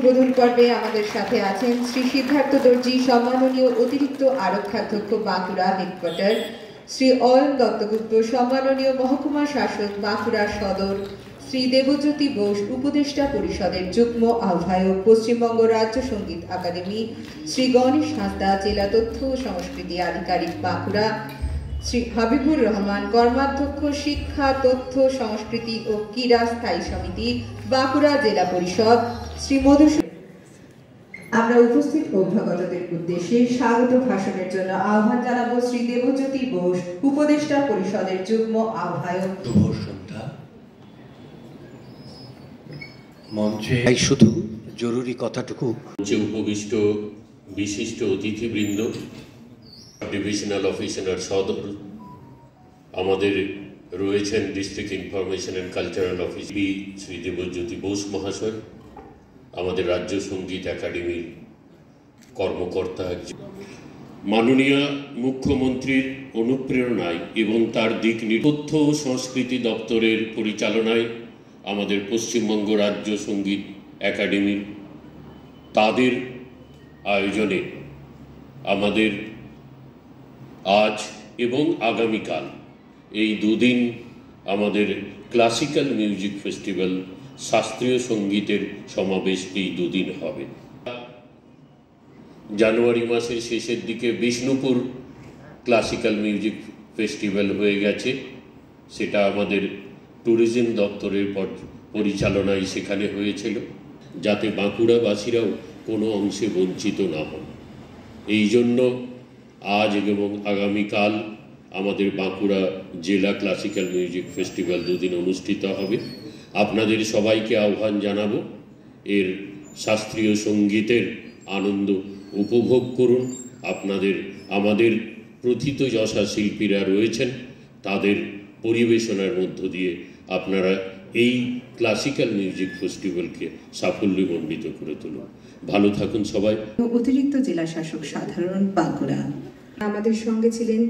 উদ্বোধন পর্বে আমাদের সাথে আছেন শ্রী সিদ্ধার্থ দর্জি, সম্মাননীয় অতিরিক্ত আরক্ষাধ্যক্ষ বাঁকুড়া হেডকোয়ার্টার, শ্রী অয়ন দত্তগুপ্ত, সম্মাননীয় মহকুমা শাসক বাঁকুড়া সদর, শ্রী দেবজ্যোতি বোস, উপদেষ্টা পরিষদের যুগ্ম আহ্বায়ক পশ্চিমবঙ্গ রাজ্য সঙ্গীত একাডেমি, শ্রী গণেশ হাঁসদা, জেলা তথ্য ও সংস্কৃতি আধিকারিক বাঁকুড়া, শ্রী হাবিবুর রহমান, কর্মাধ্যক্ষ শিক্ষা, তথ্য, সংস্কৃতি ও ক্রীড়া স্থায়ী সমিতি বাঁকুড়া জেলা পরিষদ, শ্রী মধুসূদন। আমরা উপস্থিত অভ্যাগতদের উদ্দেশ্যে স্বাগত ভাষণের জন্য আহ্বান জানাবো শ্রী দেবজ্যোতি বোস, উপদেষ্টা পরিষদের যুগ্ম আহ্বায়ক। শুভ সন্ধ্যা। মঞ্চে শুধু জরুরি কথাটুকু, মঞ্চে উপবিষ্ট বিশিষ্ট অতিথিবৃন্দ, ডিভিশনাল অফিসার সদর, আমাদের রয়েছেন district information and cultural officer Shri Debjyoti Bose মহাশয়, আমাদের রাজ্য সঙ্গীত একাডেমির কর্মকর্তা, মাননীয় মুখ্যমন্ত্রীর অনুপ্রেরণায় এবং তার দিক তথ্য ও সংস্কৃতি দপ্তরের পরিচালনায় আমাদের পশ্চিমবঙ্গ রাজ্য সঙ্গীত একাডেমির তাদের আয়োজনে আমাদের আজ এবং আগামীকাল এই দুদিন আমাদের ক্লাসিক্যাল মিউজিক ফেস্টিভ্যাল, শাস্ত্রীয় সঙ্গীতের সমাবেশ এই দুদিন হবে। জানুয়ারি মাসের শেষের দিকে বিষ্ণুপুর ক্লাসিক্যাল মিউজিক ফেস্টিভ্যাল হয়ে গেছে, সেটা আমাদের ট্যুরিজম দপ্তরের পরিচালনায় সেখানে হয়েছিল, যাতে বাঁকুড়াবাসীরাও কোনো অংশে বঞ্চিত না হন। এই জন্য আজ এবং আগামীকাল আমাদের বাঁকুড়া জেলা ক্লাসিক্যাল মিউজিক ফেস্টিভ্যাল দুদিন অনুষ্ঠিত হবে। আপনাদের সবাইকে আহ্বান জানাবো, এর শাস্ত্রীয় সঙ্গীতের আনন্দ উপভোগ করুন। আমাদের প্রথিতযশা শিল্পীরা রয়েছেন, তাদের পরিবেশনার মধ্য দিয়ে আপনারা এই ক্লাসিক্যাল মিউজিক ফেস্টিভ্যালকে সাফল্যমণ্ডিত করে তুলুন। ভালো থাকুন সবাই। অতিরিক্ত জেলা শাসক সাধারণ বাঁকুড়া আমাদের সঙ্গে ছিলেন,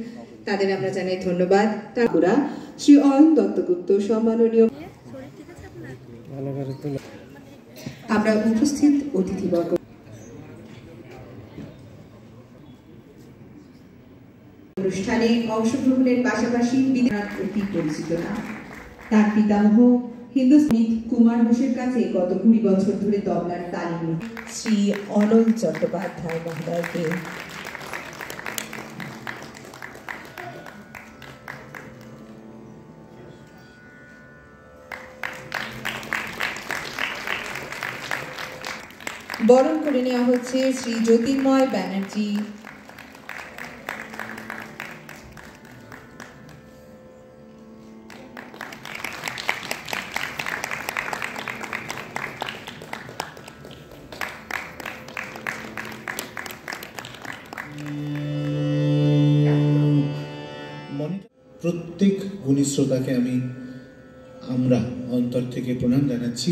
তাদের আমরা জানাই ধন্যবাদ। বাঁকুড়া শ্রী অয়ন দত্তগুপ্ত, সম্মাননীয়। আমরা উপস্থিত অতিথিবর্গ অনুষ্ঠানে অংশগ্রহণের পাশাপাশি অতি পরিচিত না, তার পিতামহ হিন্দুস্মিত কুমার ঘোষের কাছে গত 20 বছর ধরে তবলার তালিম শ্রী অনল চট্টোপাধ্যায় মহোদয়কে বরণ করে নেওয়া হচ্ছে শ্রী জ্যোতির্ময় ব্যানার্জি, প্রত্যেক গুণী শ্রোতাকে আমরা অন্তর থেকে প্রণাম জানাচ্ছি।